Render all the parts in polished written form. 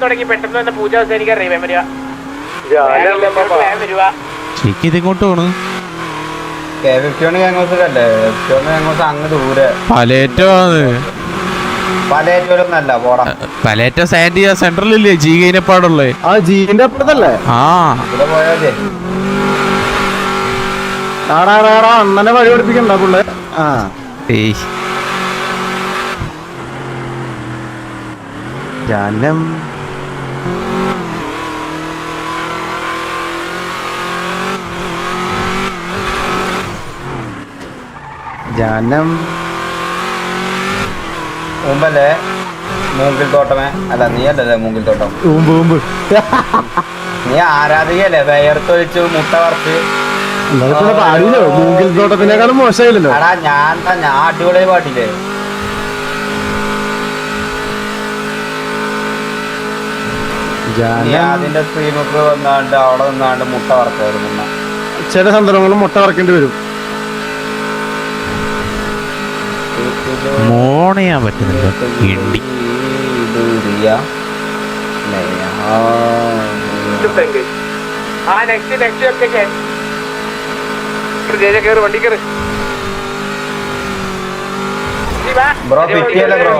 തുടങ്ങി പെട്ടെന്ന് തന്നെ പൂജ എനിക്ക് അറിയാൻ വരിക ഇങ്ങോട്ട് പോണ് അങ്ങ് ദൂരെ പലേറ്റോ സാൻഡിയ സെൻട്രലില്ലേ ജീകയിനെപ്പാടുള്ളേ ആ ജീന്റെ അപ്പുറത്തല്ലേ ആ അണ്ണനെ വഴി പഠിപ്പിക്കണ്ട പുള്ളേ ആ ജാനം ജാനം മുമ്പല്ലേ മൂങ്കിൽ തോട്ടമേ അല്ല നീ അല്ലല്ലേ മൂങ്കിൽ തോട്ടം നീ ആരാധികയല്ലേ വേർത്തൊഴിച്ചു മുട്ട വറുത്ത് മൂങ്കിൽ തോട്ടത്തിനേക്കാളും മോശമായില്ലല്ലോ എടാ ഞാൻ അടിപൊളി പാട്ടില്ലേ അതിന്റെ സ്ക്രീനൊക്കെ വന്നാണ്ട് അവിടെ നിന്നാണ്ട് മുട്ട വറുത്തായിരുന്നു ചില സന്ദർഭങ്ങളും മുട്ട വറക്കേണ്ടി വരും മോൺ ചെയ്യാൻ പറ്റുന്നില്ല വണ്ടി കയറി ബ്രോ പിറ്റിയല്ലേ ബ്രോ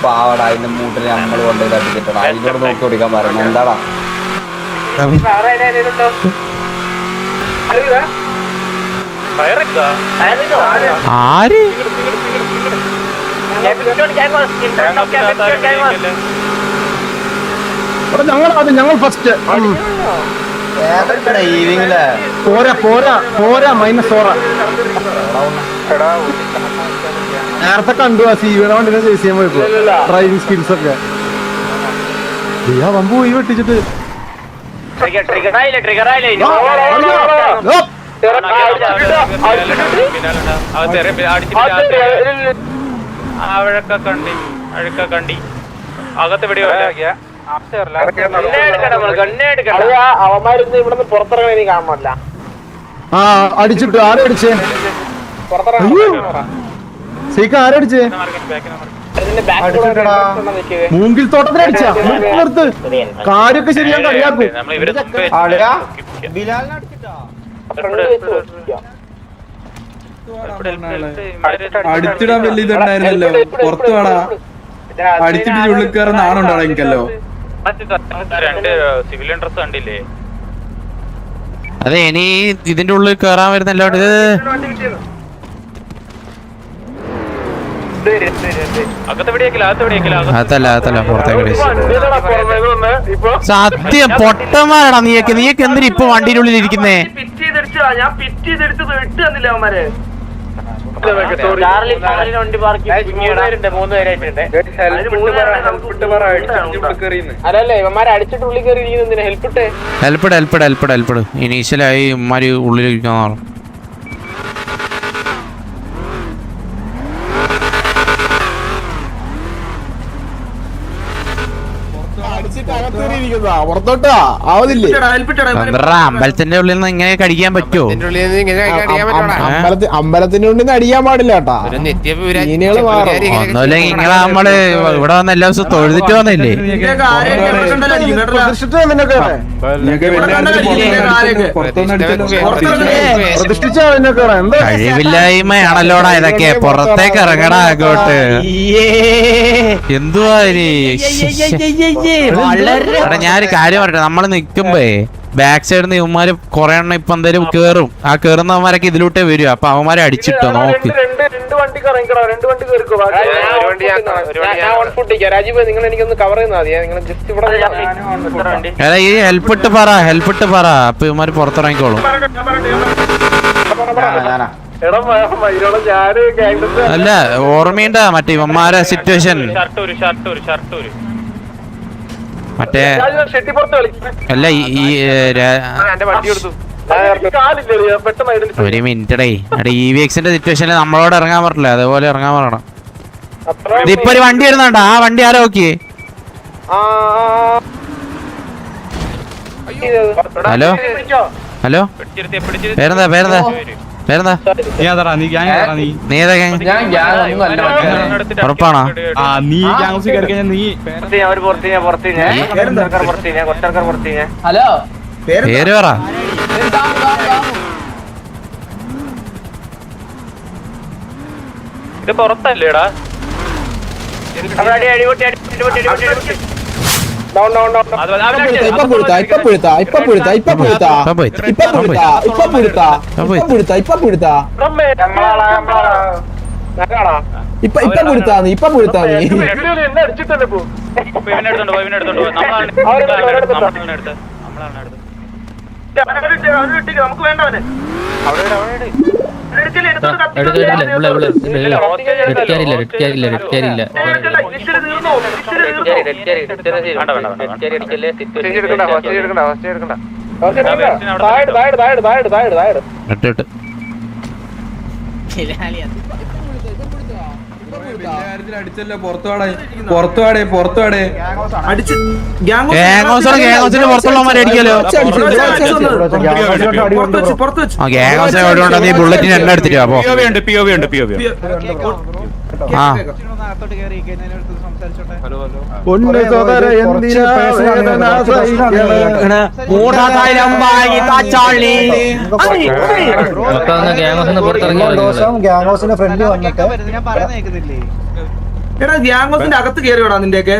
പാവട അതിന്റെ മൂട്ടിൽ നമ്മൾ കൊണ്ടുപോയി തട്ടിക്കിട്ടണം അതിനോട് നോക്കി കൊടുക്കാൻ പറയണം എന്താടാ ആര് ഞങ്ങൾ ഫസ്റ്റ് പോരാ -4 നേരത്തെ കണ്ടു ആ സീവിയുടെ വണ്ടിനെ ചേസ് ചെയ്യാൻ പോയപ്പോ ഡ്രൈവിംഗ് സ്കിൽസ് ഒക്കെ അവൻ പോയി വെട്ടിച്ചിട്ട് കണ്ടി അകത്ത് പിടി അവന്മാരൊന്നും ഇവിടെ പുറത്തിറങ്ങാൻ എനിക്ക് കാണാനില്ല ആ അടിച്ചിട്ടു ആരടിച്ചേ സീക്ക ആരടിച്ചേ മൂങ്കിൽ തോട്ടത്തിലടിച്ചാ കാര്യൊക്കെ ശരിയാൻ കളിയാക്കും അടിച്ചിടാൻ വലിയ ഇതുണ്ടായിരുന്നല്ലോ പുറത്തു വേടാ അടിച്ചിട്ട് ചുള്ളിക്കാരൻ നാണുണ്ടാടാ എനിക്കല്ലോ സിവിലിയൻ ഡ്രസ് കണ്ടില്ലേ അതെ ഇനി ഇതിന്റെ ഉള്ളിൽ കേറാൻ വരുന്നല്ലോ അതല്ല പുറത്തേക്ക് സത്യം പൊട്ടന്മാരാടാ നീയൊക്കെ എന്തിനാ ഇപ്പൊ വണ്ടിയുടെ ഉള്ളിൽ ഇരിക്കുന്നേ അല്ലല്ലേ ഇവന്മാരെ അടിച്ചിട്ട് ഉള്ളിൽ കയറി ഹെൽപ്പിട് ഇനീഷ്യലായി ഉമ്മാര് ഉള്ളിലിരിക്കുന്ന അമ്പലത്തിന്റെ ഉള്ളിൽ നിന്ന് ഇങ്ങനെ കടിക്കാൻ പറ്റുമോ? അമ്പലത്തിന്റെ ഉള്ളിൽ നിന്ന് അടിക്കാൻ പാടില്ല കേട്ടാ. ഒന്നുമില്ല നിങ്ങളെ നമ്മള് ഇവിടെ വന്ന് എല്ലാ ദിവസവും തൊഴുതിട്ട് വന്നില്ലേ? കഴിവില്ലായ്മയാണല്ലോടാ ഇതൊക്കെ. പുറത്തേക്ക് ഇറങ്ങടാ അങ്ങോട്ട്. എന്തുവാ ഞാനൊരു കാര്യം പറയട്ടെ, നമ്മള് നിക്കുമ്പോ ബാക്ക് സൈഡിൽ നിന്ന് ഇവന്മാര് കൊറേ എണ്ണം ഇപ്പൊ എന്തായാലും കേറും. ആ കേറുന്നവന്മാരൊക്കെ ഇതിലൂട്ടേ വരും. അപ്പൊ അവന്മാരെ അടിച്ചിട്ടോ നോക്കി. ഈ ഹെൽപ്പിട്ട് പറ അപ്പൊ ഇവന്മാര് പുറത്തിറങ്ങിക്കോളും. അല്ല ഓർമ്മയുണ്ടാ മറ്റേ ഇവന്മാരെ സിറ്റുവേഷൻ? മറ്റേ അല്ല ഈ ഒരു മിനിറ്റടേ എടാ EVXന്റെ സിറ്റുവേഷനിൽ നമ്മളോട് ഇറങ്ങാൻ പറ്റില്ല, അതേപോലെ ഇറങ്ങാൻ പറയണം. ഇതിപ്പോ ഒരു വണ്ടി വരുന്നുണ്ട്, ആ വണ്ടി ആരോ നോക്കിയേ. ഹലോ ഹലോ, പേരെന്താ പേരെന്താ പേരെന്താ? നീ ഏതാ ഗ്യാങ്? ഉറപ്പാണോ? ഹലോ പേര് പറ. ഇത് പുറത്തല്ലേടാ? നമുക്ക് വേണ്ടവനെ അടിച്ചല്ലോ, പുറത്തുപാടേ പുറത്തുള്ളവന്മാരെ അടിക്കല്ലോ. നീ ബുള്ളറ്റിന് എണ്ണ എടുത്തിട്ട് അപ്പൊ ഗ്യാങ്സിന്റെ അകത്ത് കയറിയോടാ നിന്റെയൊക്കെ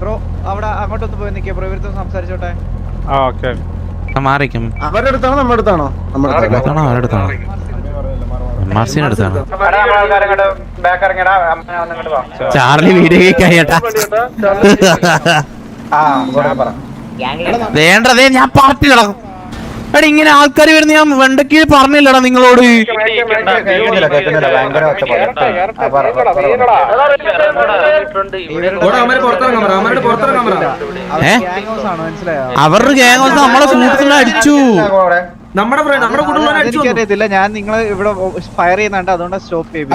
ബ്രോ അവിടെ അങ്ങോട്ടൊന്ന് പോയി നിൽക്കുക ബ്രോ, ഇവരൊന്ന് സംസാരിച്ചോട്ടെ. മാറിക്കും. അവരുടെ അടുത്താണോ നമ്മുടെ അടുത്താണോ? അവരുടെ അടുത്താണോ? മാർസിന്റെ അടുത്താണ്. ചാർലി വീഡിയോ കേട്ടാ വേണ്ടതേ, ഞാൻ പാർട്ടി നടക്കും. എടാ ഇങ്ങനെ ആൾക്കാർ വരുന്ന ഞാൻ വെണ്ടക്ക് പറഞ്ഞില്ലടാ നിങ്ങളോട്. അവരുടെ ഗ്യാങ് ഹൗസ് നമ്മളെ സുഹൃത്തുക്കളെ അടിച്ചു. എനിക്കറിയത്തില്ല, ഞാൻ നിങ്ങളെ ഇവിടെ ഫയർ ചെയ്യുന്നുണ്ട്, അതുകൊണ്ട് സ്റ്റോപ്പ് ചെയ്യും.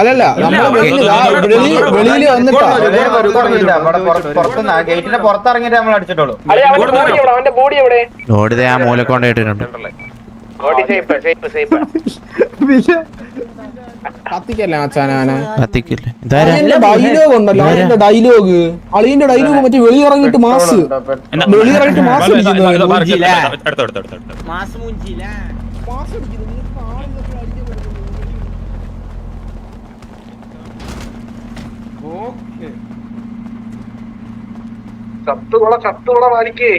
പുറത്തിറങ്ങിട്ട് നമ്മൾ അടിച്ചിട്ടുള്ളൂ. ഓടിതേ ആ മൂലക്കൊണ്ട് ഇട്ടിട്ടുണ്ട്. കത്തിക്കല്ലേ മച്ചാനാനെ, കത്തിക്കില്ല. ഡയലോഗ് ഉണ്ടല്ലോ, അതിന്റെ ഡയലോഗ്, അളിയന്റെ ഡയലോഗ് മറ്റേ വെളിയിറങ്ങിട്ട് മാസ് ചത്തുകൊള വാലിക്കേ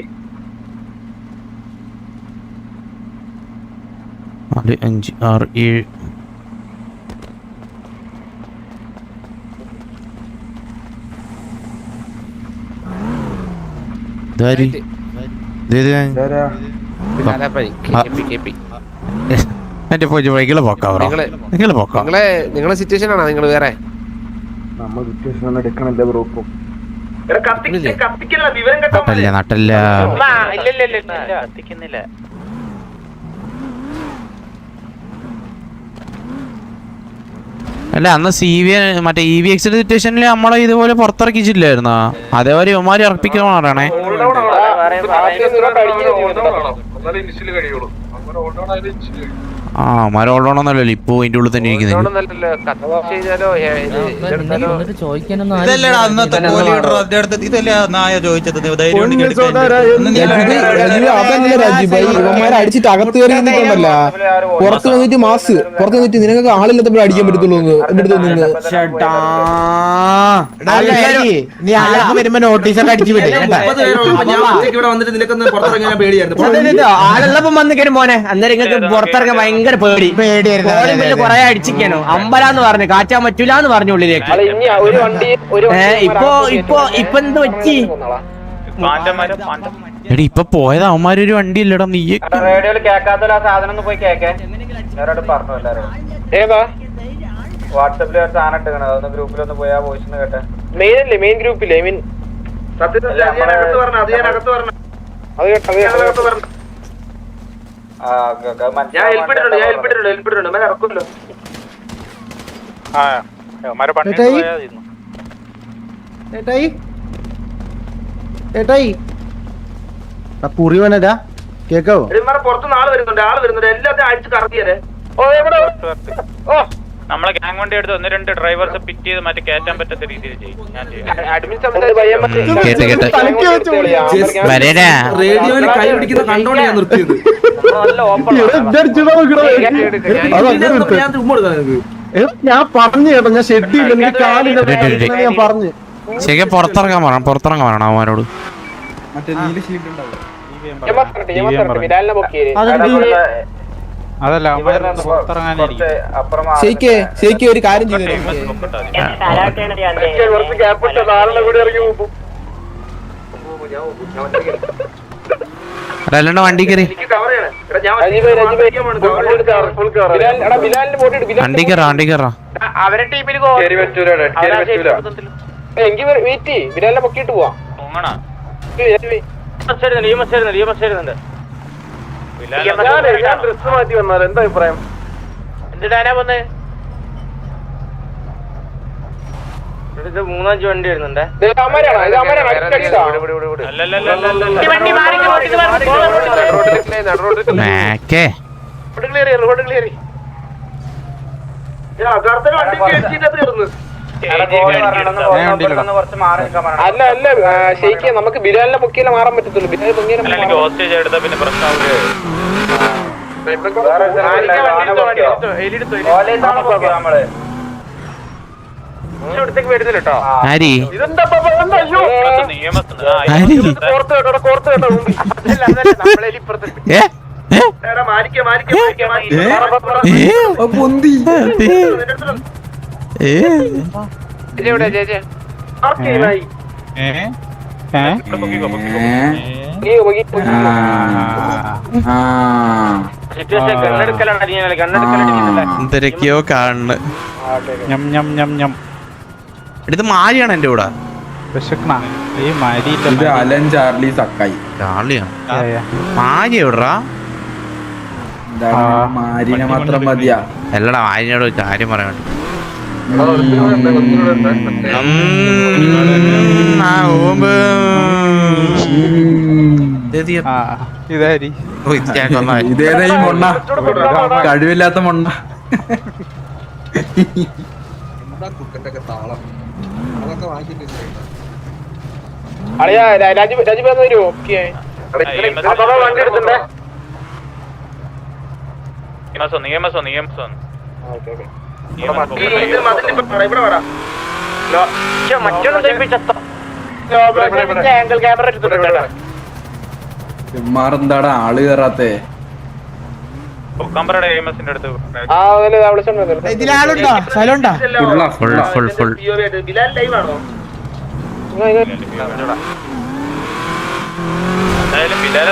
4 5 6 7 എന്റെ പോയികള് പോക്കാ നിങ്ങളെ സിറ്റുവേഷൻ ആണോ? നിങ്ങൾ വേറെ നമ്മൾ സിറ്റുവേഷൻ എടുക്കണല്ലേ ബ്രോ? ഇപ്പൊ നട്ടല്ല അല്ല അന്ന് മറ്റേ EVX സിറ്റുവേഷനിൽ നമ്മളെ ഇതുപോലെ പുറത്തിറക്കിച്ചില്ലായിരുന്നോ? അതേപോലെ ഇവന്മാര് ഇറപ്പിക്കണോ പറയണേ. മരോളോണന്നല്ലോ ഇപ്പൊ അതിന്റെ ഉള്ളിൽ തന്നെ ഇരിക്കുന്നത്. അടിച്ചിട്ട് അകത്ത് കയറി നിന്നിട്ടുണ്ടല്ല, പുറത്ത് വന്നിട്ട് മാസ് പുറത്ത് വന്നിട്ട് നിനക്ക് ആളില്ലാത്തപ്പോൾ അടിക്കാൻ പറ്റത്തുള്ളൂ. വരുമ്പോ നോട്ടീസൊക്കെ അടിച്ചു ആളുള്ളപ്പം വന്ന് കയറി മോനെ, അന്നേരം നിങ്ങൾക്ക് പുറത്തിറങ്ങാൻ ഭയങ്കര പേടിയായിരുന്നു. കൊറേ അടിച്ചിരിക്കാനോ അമ്പലാന്ന് പറഞ്ഞു, കാറ്റാൻ പറ്റൂലെന്ന് പറഞ്ഞു ഉള്ളിലേക്ക്. ഇപ്പൊ എന്ത് പറ്റി? എടി ഇപ്പൊ പോയത് അവന്മാരൊരു വണ്ടി ഇല്ലടാ. നീ റേഡിയോയിൽ കേൾക്കാത്ത സാധനം ഒന്ന് പോയി കേൾക്കാൻ പറഞ്ഞു. എല്ലാരും വാട്സാപ്പിൽ ഒരു സാധനം ഇട്ടിക്കണം, അതൊന്ന് ഗ്രൂപ്പിലൊന്ന് പോയി ആ വോയിസ് കേട്ടെ. മെയിൻ അല്ലേ? മെയിൻ ഗ്രൂപ്പില്ലേ? മീൻ ഞാൻ ഹെൽപ്പിട്ടിട്ടുണ്ട് മേലെ ഇറക്കുമല്ലോ. പുറിവനടാ കേക്കാവോ? പുറത്തുനിന്ന് ആള് വരുന്നുണ്ട് എല്ലാத்தைയും അടിച്ച് കറക്കിയാലേ. നമ്മളെ ഗ്യാങ് വണ്ടി എടുത്ത് 1-2 ഡ്രൈവേഴ്സ് പിക്ക് ചെയ്ത് മറ്റേ കയറ്റാൻ പറ്റാത്ത രീതിയിൽ ചെയ്യും. ഞാൻ ചെയ്യാം. വരേടാ റേഡിയോയിൽ കൈ പിടിക്കുന്ന കണ്ടോണ്ട് ഞാൻ നിർത്തിയത്. ഞാൻ പറഞ്ഞു കേട്ടോ, ഞാൻ ഷെഡില്ല, എനിക്ക് കാലില്ല, ഞാൻ പറഞ്ഞു. ശരിക്കും പുറത്തിറങ്ങാൻ പറയണം അവന്മാരോട്. മറ്റേ നീല ഷീൽഡ് ഉണ്ടാവും. അതല്ല പുറത്തിറങ്ങാനായിരിക്കും. ശരിക്കും ഒരു കാര്യം ചെയ്തു. അല്ലാണ്ട് വണ്ടി കയറി വണ്ടി കയറാ അവരെ ടീമിൽ എങ്കിൽ വെയിറ്റ് ബിലാലിനെ പൊക്കിയിട്ട് പോവാം. ഡ്രസ് മാറ്റി വന്നാൽ എന്താ അഭിപ്രായം? എന്തിനാ വന്നേ? 3-5 വണ്ടി വരുന്നുണ്ട്. അല്ല ശരിക്കും നമുക്ക് ബിലാലിനെ പൊക്കിയാലേ മാറാൻ പറ്റത്തുള്ളൂ. ബിലാൽ പൊങ്ങിയാലും പിന്നെ പ്രശ്നമാവില്ലേ? വരുന്നില്ല കേട്ടോ. എന്തൊക്കെയോ കാണുന്നു. ഇത് മാരിയാണ് എന്റെ കൂടെ. അലൻ ചാർലി സക്കായി മാരി എവിടാ? മാരിനെ മാത്രം മതിയാ. അല്ലടാ മാരിനോട് ഒരു കാര്യം പറയാൻ ഇതേതാ ഈ മൊണ്ണ? കഴിവില്ലാത്ത മൊണ്ണ. രാജീവ് വരുമോ? വണ്ടി എടുത്തിട്ടുണ്ടേ. എന്താടാ ആള് കയറാത്തേ? ഇതിലാളുണ്ടോ? സ്ഥലമുണ്ടോ?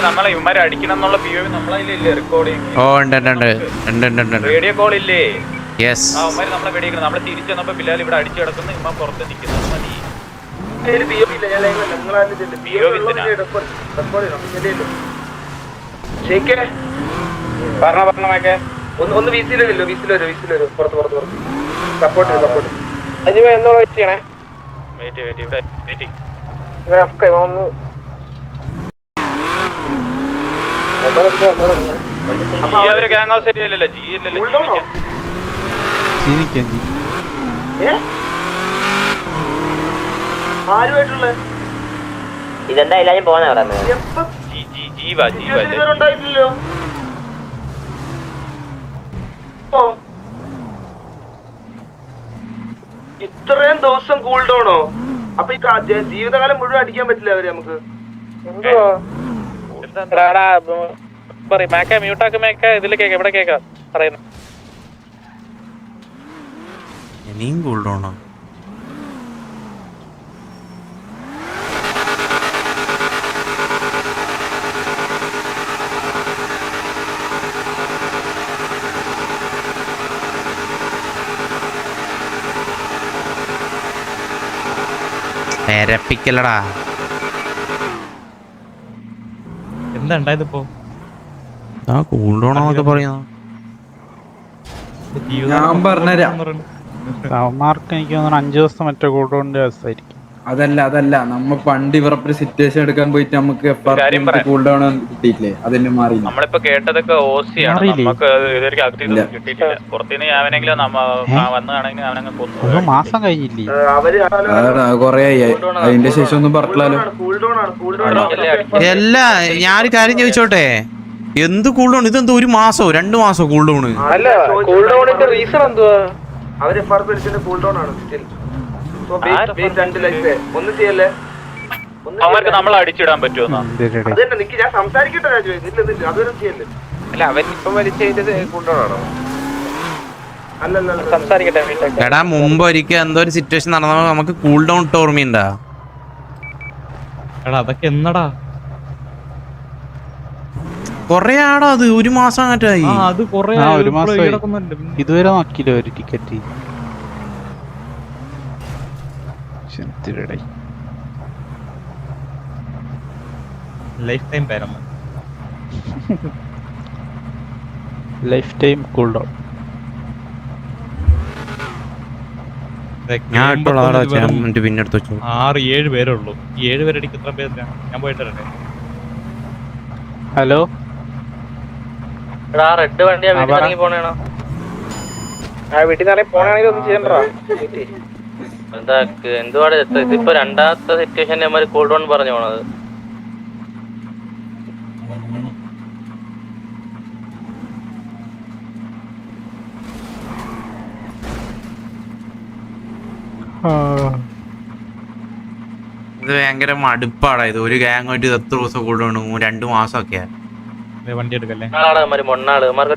നമ്മളെ ഇവന്മാരെ അടിക്കണം എന്നുള്ള നമ്മളതിലില്ലേ റെക്കോർഡിങ്? റേഡിയോ കോൾ ഇല്ലേ? അവന്മാര് നമ്മളെ വെടിയിക്കണം. നമ്മളെ തിരിച്ചു വന്നപ്പോ ബിലാൽ ഇവിടെ അടിച്ചു കിടക്കുന്നു, ഇമ്മ പുറത്ത് നിൽക്കുന്നത്. മതി പറഞ്ഞേ. ഒന്ന് വീസിലോ പുറത്ത് സപ്പോർട്ട് അജിമ എന്തോ വെയിറ്റ് ചെയ്യണേ. ഗ്യാങ് ഹൗസ് ഏരിയയിലല്ലോ. ഇതെന്താ എല്ലാരും പോകുന്ന ഇത്രയും ദിവസം കൂൾ ഡൗണോ? അപ്പൊ ഈ ജീവിതകാലം മുഴുവൻ അടിക്കാൻ പറ്റില്ല അവര് നമുക്ക്. ഇതില് കേക്കാം, ഇവിടെ കേക്കാം പറയുന്നു. ഇനിയും കൂൾഡൗണോ? എന്താ ഉണ്ടായതിപ്പോ? എന്താ കൂൾ ഡൗൺ എന്നൊക്കെ പറയുന്നത്? ഞാൻ പറഞ്ഞുതരാം. അവന്മാർക്ക് എനിക്ക് തോന്നുന്നു 5 ദിവസം മറ്റേ കൂട്ടുകൊണ്ടേ അവസ്ഥയായിരിക്കും. അതല്ല നമ്മ പണ്ട് ഇവരൊപ്പം സിറ്റുവേഷൻ എടുക്കാൻ പോയിട്ട് നമുക്ക് കൂൾ ഡൗൺ കിട്ടിയിട്ടില്ലേ? അതിന് മാറി. നമ്മളിപ്പോ കേട്ടതൊക്കെ ഓസിയാണ്. നമുക്ക് ഇതുവരെയ്ക്കും അകത്തുനിന്ന് കിട്ടിയിട്ടില്ല. പുറത്തുനിന്ന് അവനെങ്കിലും വന്നതാണെങ്കിൽ അവനങ്ങ് കൊന്നു. ഒരു മാസം കഴിഞ്ഞില്ലേ? കൊറേ അതിന്റെ ശേഷം ഒന്നും പറഞ്ഞാലോ. അല്ല ഞാനൊരു കാര്യം ചോദിച്ചോട്ടെ, എന്ത് കൂൾ ഡൗൺ? ഇതെന്തോ 1 മാസോ 2 മാസോ കൂൾ ഡൗൺ? അല്ല, കൂൾ ഡൗണിന്റെ റീസൺ എന്തുവാ? അവര് FR പിടിച്ചിട്ട് കൂൾ ഡൗൺ ആണ് സ്റ്റിൽ. സോ വെയിറ്റ് 2 ലൈഫ് ഒന്നും ചെയ്യല്ലേ. അവർക്ക് നമ്മൾ അടിച്ചിടാൻ പറ്റുമോ? അതന്നെ നിക്ക്, ഞാൻ സംസാരിക്കട്ടെ രാജു. ഇല്ല അതൊന്നും ചെയ്യല്ലേ. അല്ല, അവൻ ഇപ്പം വലിച്ചതിന്റെ കൂൾ ഡൗൺ ആണോ? അല്ലല്ല സംസാരിക്കട്ടെ. എടാ മുമ്പ് ഒരിക്കൽ എന്തോ ഒരു സിറ്റുവേഷൻ നടന്നപ്പോ നമുക്ക് കൂൾ ഡൗൺ ഇട്ട ഓർമ്മയുണ്ടാ? അതൊക്കെ എന്നടാ? കൊറേ ആടോ അത്, 1 മാസം അങ്ങാറ്റായി. അത് കൊറേ 1 മാസമായി. ഇതുവരെ നോക്കിയില്ല ഒരു ടിക്കറ്റ്. ലൈഫ് ടൈം പേരമ്മ, ലൈഫ് ടൈം കൂൾ ഡൗൺ. ഞാൻ ഇട്ടോളാം, പിന്നെ എടുത്ത് വെച്ചു. 6-7 പേരേ ഉള്ളൂ. ഈ 7 പേരടിക്ക് എത്ര പേരില്ല? ഞാൻ പോയിട്ട് വരട്ടെ. ഹലോ, റെഡ് വണ്ടിയാ വീട്ടിൽ ഇറങ്ങി പോണേണോ? വീട്ടിൽ നിന്ന് ഇറങ്ങി പോണെങ്കിൽ ഒന്നും ചെയ്യണ്ടാ. എന്തുവാണ് ഇതിപ്പോ രണ്ടാമത്തെ സിറ്റുവേഷൻ നമ്മൾ കൂൾ ഡൗൺ പറഞ്ഞു പോണത്. ഇത് ഭയങ്കര മടുപ്പാടാ. ഇത് ഒരു ഗ്യാങ് ആയിട്ട് എത്ര ദിവസം കൂൾ ഡൗൺ? 2 മാസം ഒക്കെയാ. വണ്ടി എടുക്കല്ലേ? മൊണ്ണാള്